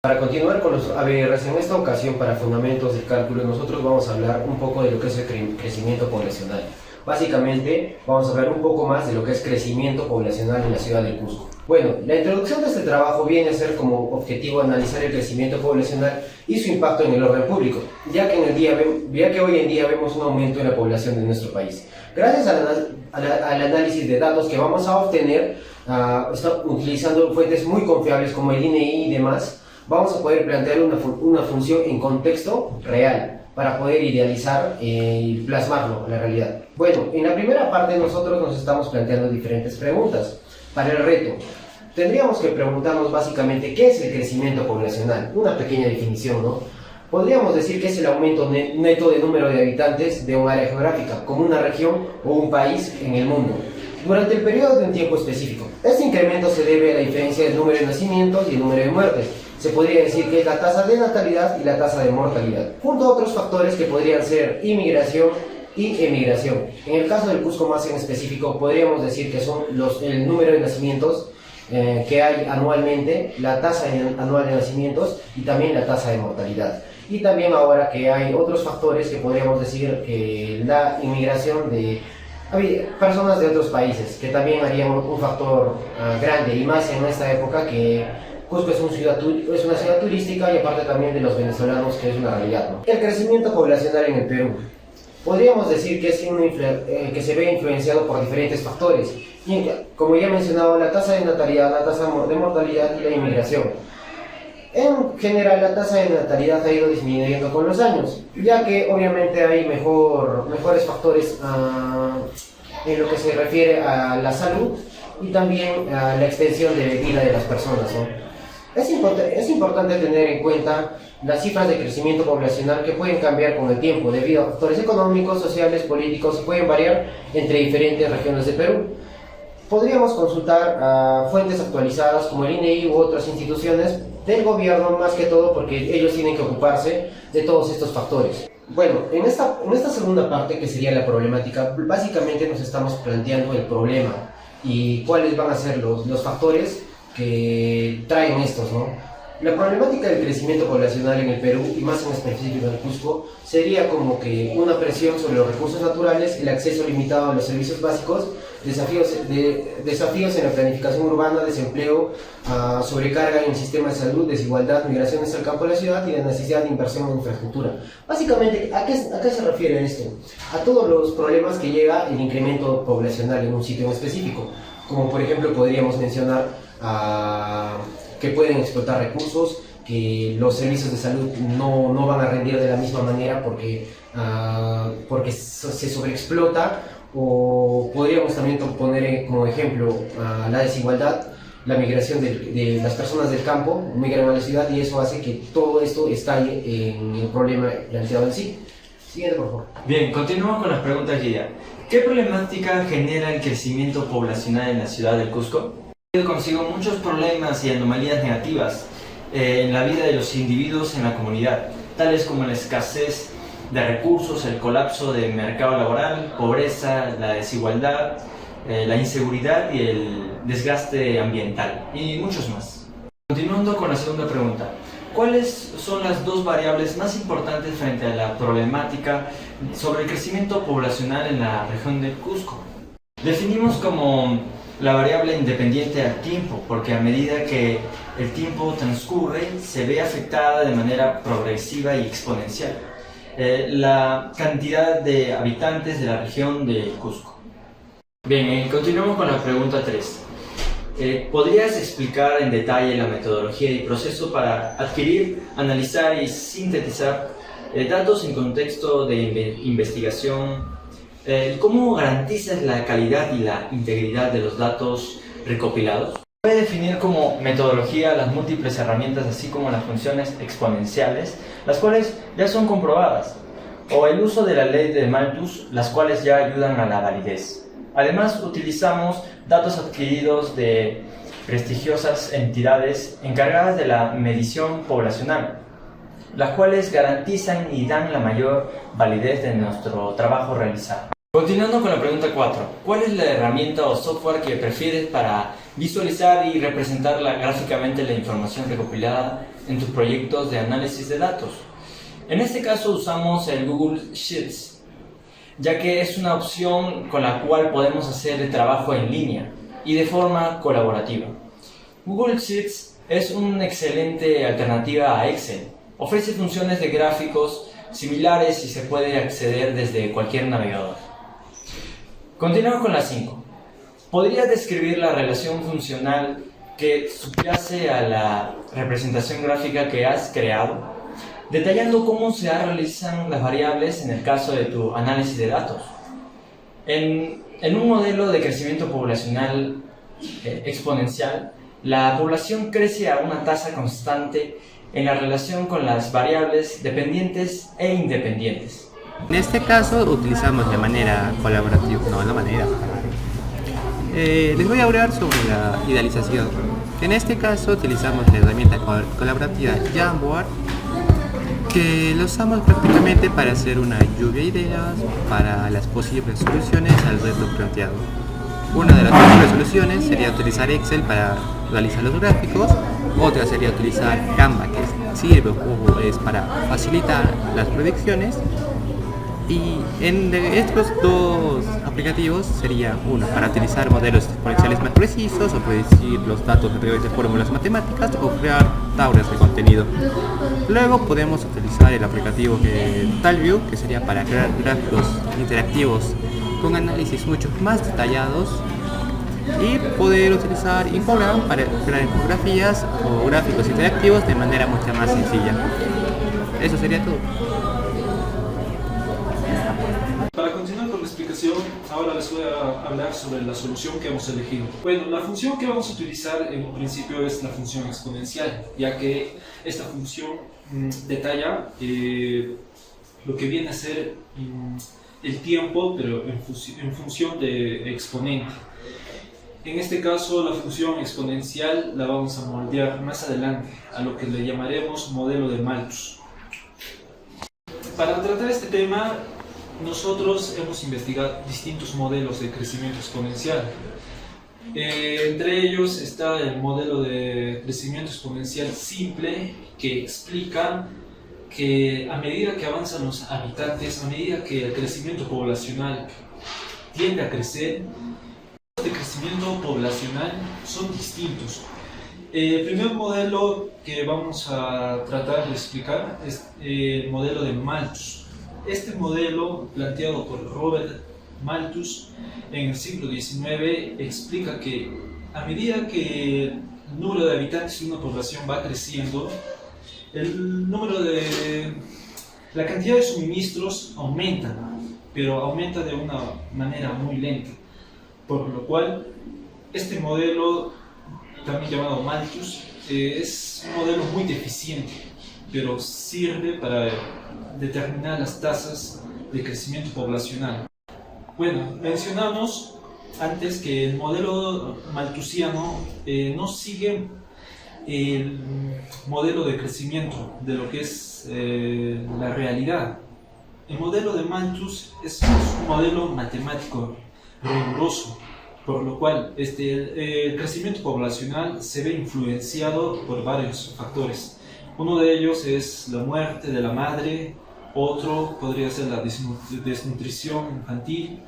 Para continuar con los ABRs, en esta ocasión para fundamentos del cálculo nosotros vamos a hablar un poco de lo que es el crecimiento poblacional. Básicamente vamos a hablar un poco más de lo que es crecimiento poblacional en la ciudad del Cusco. Bueno, la introducción de este trabajo viene a ser como objetivo analizar el crecimiento poblacional y su impacto en el orden público, ya que hoy en día vemos un aumento en la población de nuestro país. Gracias al análisis de datos que vamos a obtener, utilizando fuentes muy confiables como el INEI y demás, vamos a poder plantear una función en contexto real para poder idealizar y plasmarlo en la realidad. Bueno, en la primera parte nosotros nos estamos planteando diferentes preguntas. Para el reto, tendríamos que preguntarnos básicamente qué es el crecimiento poblacional, una pequeña definición, ¿no? Podríamos decir que es el aumento neto de número de habitantes de un área geográfica, como una región o un país en el mundo, durante el periodo de un tiempo específico. Este incremento se debe a la diferencia del número de nacimientos y el número de muertes. Se podría decir que es la tasa de natalidad y la tasa de mortalidad, junto a otros factores que podrían ser inmigración y emigración. En el caso del Cusco más en específico, podríamos decir que son el número de nacimientos que hay anualmente, la tasa anual de nacimientos y también la tasa de mortalidad. Y también ahora que hay otros factores que podríamos decir que la inmigración de personas de otros países, que también harían un factor grande, y más en esta época que Cusco es una ciudad turística y aparte también de los venezolanos, que es una realidad, ¿no? El crecimiento poblacional en el Perú. Podríamos decir que, que se ve influenciado por diferentes factores, y como ya he mencionado, la tasa de natalidad, la tasa de mortalidad y la inmigración. En general, la tasa de natalidad ha ido disminuyendo con los años, ya que obviamente hay mejores factores en lo que se refiere a la salud y también a la extensión de vida de las personas, ¿no? Es importante tener en cuenta las cifras de crecimiento poblacional que pueden cambiar con el tiempo debido a factores económicos, sociales, políticos y pueden variar entre diferentes regiones de Perú. Podríamos consultar fuentes actualizadas como el INEI u otras instituciones del gobierno, más que todo porque ellos tienen que ocuparse de todos estos factores. Bueno, en esta segunda parte, que sería la problemática, básicamente nos estamos planteando el problema y cuáles van a ser los factores que traen estos, ¿no? La problemática del crecimiento poblacional en el Perú, y más en específico en el Cusco, sería como que una presión sobre los recursos naturales, el acceso limitado a los servicios básicos, desafíos en la planificación urbana, desempleo, sobrecarga en el sistema de salud, desigualdad, migraciones al campo de la ciudad y la necesidad de inversión en infraestructura. Básicamente, ¿a qué se refiere esto? A todos los problemas que llega el incremento poblacional en un sitio en específico, como por ejemplo podríamos mencionar que pueden explotar recursos, que los servicios de salud no van a rendir de la misma manera porque se sobreexplota, o podríamos también poner como ejemplo la desigualdad, la migración de las personas del campo, migran a la ciudad y eso hace que todo esto estalle en el problema planteado en sí. Siguiente, por favor. Bien, continuamos con las preguntas guía. ¿Qué problemática genera el crecimiento poblacional en la ciudad del Cusco? Trae consigo muchos problemas y anomalías negativas en la vida de los individuos en la comunidad, tales como la escasez de recursos, el colapso del mercado laboral, pobreza, la desigualdad, la inseguridad y el desgaste ambiental, y muchos más. Continuando con la segunda pregunta, ¿cuáles son las dos variables más importantes frente a la problemática sobre el crecimiento poblacional en la región del Cusco? Definimos como la variable independiente al tiempo, porque a medida que el tiempo transcurre se ve afectada de manera progresiva y exponencial la cantidad de habitantes de la región del Cusco. Bien, continuamos con la pregunta 3. ¿Podrías explicar en detalle la metodología y proceso para adquirir, analizar y sintetizar datos en contexto de investigación? ¿Cómo garantizas la calidad y la integridad de los datos recopilados? Puede definir como metodología las múltiples herramientas, así como las funciones exponenciales, las cuales ya son comprobadas, o el uso de la ley de Malthus, las cuales ya ayudan a la validez. Además, utilizamos datos adquiridos de prestigiosas entidades encargadas de la medición poblacional, las cuales garantizan y dan la mayor validez de nuestro trabajo realizado. Continuando con la pregunta 4, ¿cuál es la herramienta o software que prefieres para visualizar y representar gráficamente la información recopilada en tus proyectos de análisis de datos. En este caso usamos el Google Sheets, ya que es una opción con la cual podemos hacer el trabajo en línea y de forma colaborativa. Google Sheets es una excelente alternativa a Excel. Ofrece funciones de gráficos similares y se puede acceder desde cualquier navegador. Continuamos con la 5. ¿Podrías describir la relación funcional que subyace a la representación gráfica que has creado, detallando cómo se realizan las variables en el caso de tu análisis de datos? En un modelo de crecimiento poblacional exponencial, la población crece a una tasa constante en la relación con las variables dependientes e independientes. En este caso utilizamos de manera colaborativa, les voy a hablar sobre la idealización. En este caso utilizamos la herramienta colaborativa Jamboard, que lo usamos prácticamente para hacer una lluvia de ideas para las posibles soluciones al reto planteado. Una de las posibles soluciones sería utilizar Excel para realizar los gráficos, otra sería utilizar Canva, que sirve o es para facilitar las predicciones, y en estos dos aplicativos sería uno para utilizar modelos exponenciales más precisos o predecir los datos a través de fórmulas matemáticas o crear tablas de contenido. Luego podemos utilizar el aplicativo TalView, que sería para crear gráficos interactivos con análisis mucho más detallados, y poder utilizar Infogram para crear infografías o gráficos interactivos de manera mucho más sencilla. Eso sería todo. Para continuar con la explicación, ahora les voy a hablar sobre la solución que hemos elegido. Bueno, la función que vamos a utilizar en un principio es la función exponencial, ya que esta función detalla lo que viene a ser el tiempo, pero en función de exponente. En este caso, la función exponencial la vamos a moldear más adelante a lo que le llamaremos modelo de Malthus. Para tratar este tema, nosotros hemos investigado distintos modelos de crecimiento exponencial. Entre ellos está el modelo de crecimiento exponencial simple, que explica que a medida que avanzan los habitantes, a medida que el crecimiento poblacional tiende a crecer, los de crecimiento poblacional son distintos. El primer modelo que vamos a tratar de explicar es el modelo de Malthus. Este modelo, planteado por Robert Malthus en el siglo XIX, explica que a medida que el número de habitantes de una población va creciendo, la cantidad de suministros aumenta, pero aumenta de una manera muy lenta, por lo cual este modelo, también llamado Malthus, es un modelo muy deficiente, pero sirve para determinar las tasas de crecimiento poblacional. Bueno, mencionamos antes que el modelo malthusiano no sigue el modelo de crecimiento de lo que es la realidad. El modelo de Malthus es un modelo matemático riguroso, por lo cual el crecimiento poblacional se ve influenciado por varios factores. Uno de ellos es la muerte de la madre, otro podría ser la desnutrición infantil,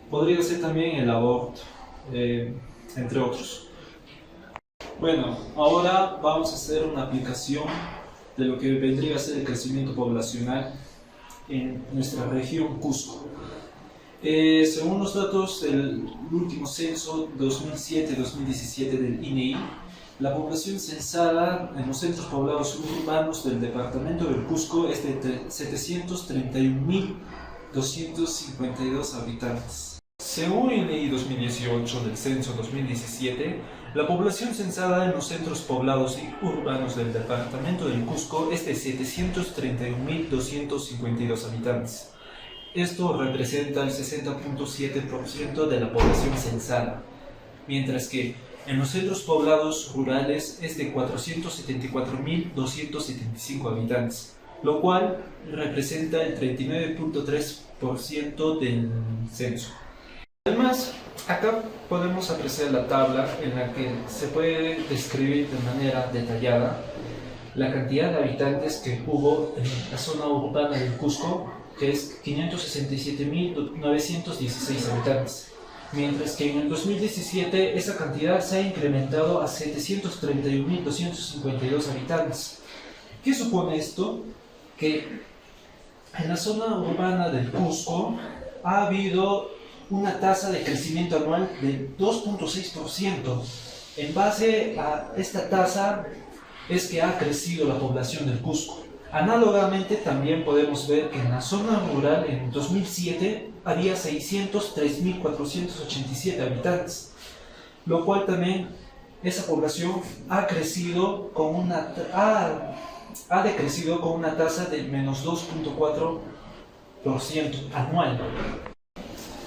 podría ser también el aborto, entre otros. Bueno, ahora vamos a hacer una aplicación de lo que vendría a ser el crecimiento poblacional en nuestra región Cusco. Según los datos del último censo 2007-2017 del INEI, la población censada en los centros poblados urbanos del departamento del Cusco es de 731.252 habitantes. Según el INEI 2018 del censo 2017, la población censada en los centros poblados y urbanos del departamento del Cusco es de 731.252 habitantes. Esto representa el 60.7% de la población censada, mientras que en los centros poblados rurales es de 474.275 habitantes, lo cual representa el 39.3% del censo. Además, Acá podemos apreciar la tabla en la que se puede describir de manera detallada la cantidad de habitantes que hubo en la zona urbana del Cusco, que es 567.916 habitantes, mientras que en el 2017 esa cantidad se ha incrementado a 731.252 habitantes. ¿Qué supone esto? Que en la zona urbana del Cusco ha habido una tasa de crecimiento anual del 2.6%. En base a esta tasa es que ha crecido la población del Cusco. Análogamente también podemos ver que en la zona rural en 2007 había 603.487 habitantes, lo cual también esa población ha decrecido con una tasa de menos 2.4% anual.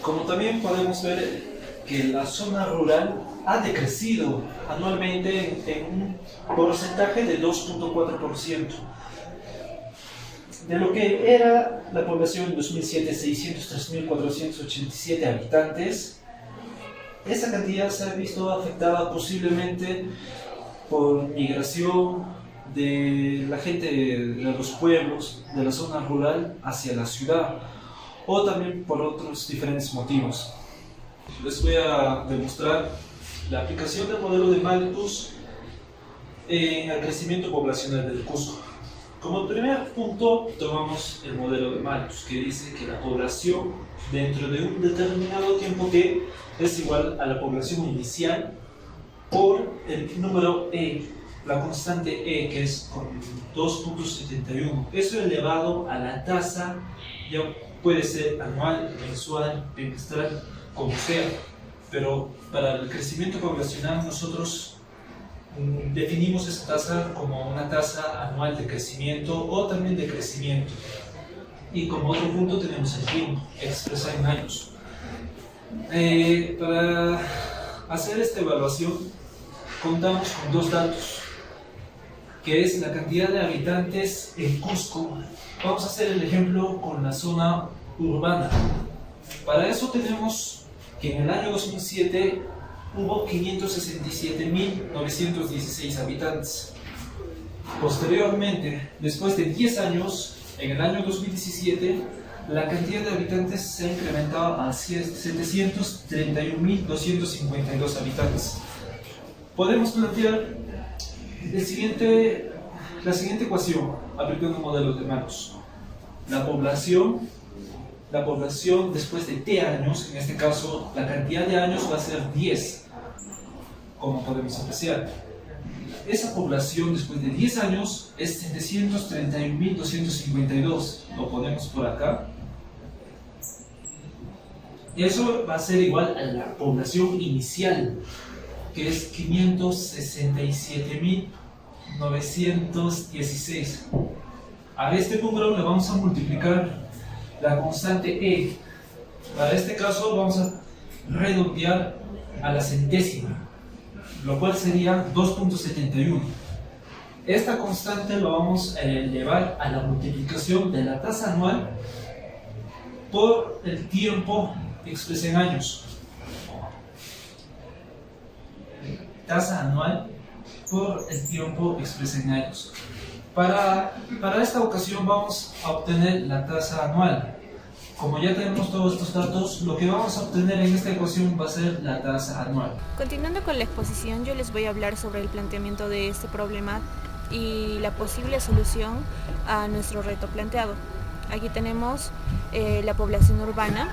Como también podemos ver que la zona rural ha decrecido anualmente en un porcentaje de 2.4%. De lo que era la población en 2007, 603.487 habitantes, esa cantidad se ha visto afectada posiblemente por migración de la gente de los pueblos, de la zona rural hacia la ciudad, o también por otros diferentes motivos. Les voy a demostrar la aplicación del modelo de Malthus en el crecimiento poblacional del Cusco. Como primer punto tomamos el modelo de Malthus, que dice que la población dentro de un determinado tiempo t es igual a la población inicial por el número e, la constante e, que es con 2.71. Eso elevado a la tasa, ya puede ser anual, mensual, bimestral, como sea, pero para el crecimiento poblacional nosotros definimos esta tasa como una tasa anual de crecimiento o también de crecimiento. Y como otro punto tenemos el tiempo, expresado en años. Para hacer esta evaluación contamos con dos datos, que es la cantidad de habitantes en Cusco. Vamos a hacer el ejemplo con la zona urbana. Para eso tenemos que en el año 2007 hubo 567.916 habitantes. Posteriormente, después de 10 años, en el año 2017, la cantidad de habitantes se ha incrementado a 731.252 habitantes. Podemos plantear la siguiente ecuación aplicando un modelo de Malthus. La población después de t años, en este caso la cantidad de años va a ser 10, como podemos apreciar. Esa población después de 10 años es 731.252, lo ponemos por acá. Y eso va a ser igual a la población inicial, que es 567.916. A este número le vamos a multiplicar la constante e. Para este caso vamos a redondear a la centésima, lo cual sería 2.71. Esta constante lo vamos a elevar a la multiplicación de la tasa anual por el tiempo expresado en años. Tasa anual por el tiempo expresado en años. Para esta ocasión vamos a obtener la tasa anual. Como ya tenemos todos estos datos, lo que vamos a obtener en esta ecuación va a ser la tasa anual. Continuando con la exposición, yo les voy a hablar sobre el planteamiento de este problema y la posible solución a nuestro reto planteado. Aquí tenemos la población urbana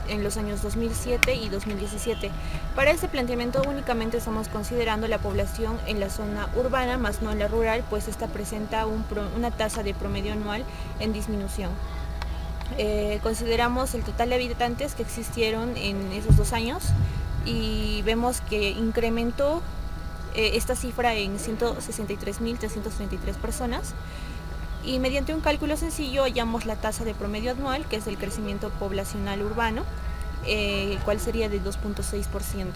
en los años 2007 y 2017. Para este planteamiento únicamente estamos considerando la población en la zona urbana, más no en la rural, pues esta presenta una tasa de promedio anual en disminución. Consideramos el total de habitantes que existieron en esos 2 años y vemos que incrementó esta cifra en 163.333 personas. Y mediante un cálculo sencillo hallamos la tasa de promedio anual, que es el crecimiento poblacional urbano, el cual sería de 2.6%.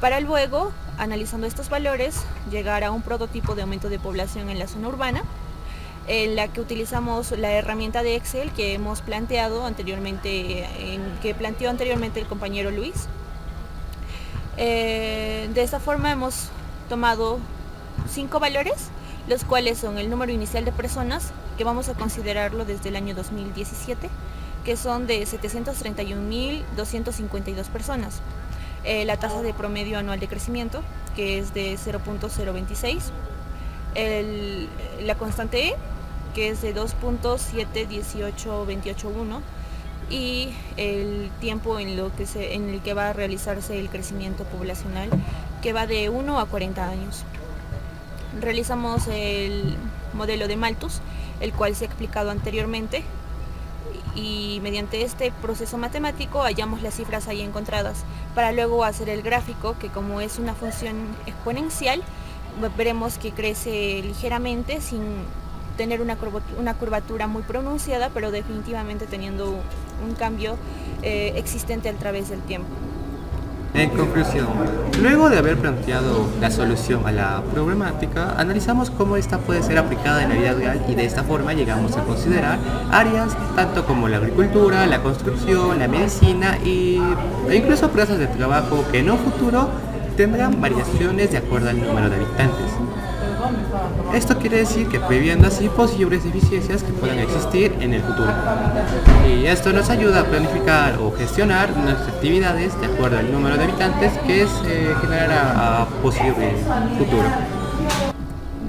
Para luego, analizando estos valores, llegar a un prototipo de aumento de población en la zona urbana, en la que utilizamos la herramienta de Excel que hemos planteado anteriormente, que planteó anteriormente el compañero Luis. De esta forma hemos tomado 5 valores, los cuales son el número inicial de personas, que vamos a considerarlo desde el año 2017, que son de 731.252 personas. La tasa de promedio anual de crecimiento, que es de 0.026. La constante E, que es de 2.718281, y el tiempo en el que va a realizarse el crecimiento poblacional, que va de 1 a 40 años. Realizamos el modelo de Malthus, el cual se ha explicado anteriormente, y mediante este proceso matemático hallamos las cifras ahí encontradas, para luego hacer el gráfico, que como es una función exponencial, veremos que crece ligeramente sin tener una curvatura muy pronunciada, pero definitivamente teniendo un cambio existente a través del tiempo. En conclusión, luego de haber planteado la solución a la problemática, analizamos cómo esta puede ser aplicada en la vida real, y de esta forma llegamos a considerar áreas tanto como la agricultura, la construcción, la medicina e incluso plazas de trabajo que en un futuro tendrán variaciones de acuerdo al número de habitantes. Esto quiere decir que previendo así posibles deficiencias que puedan existir en el futuro. Y esto nos ayuda a planificar o gestionar nuestras actividades de acuerdo al número de habitantes que generará a posible futuro.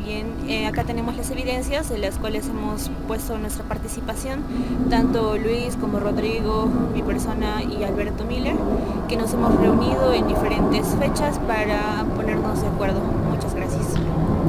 Bien, acá tenemos las evidencias de las cuales hemos puesto nuestra participación, tanto Luis como Rodrigo, mi persona y Alberto Miller, que nos hemos reunido en diferentes fechas para ponernos de acuerdo.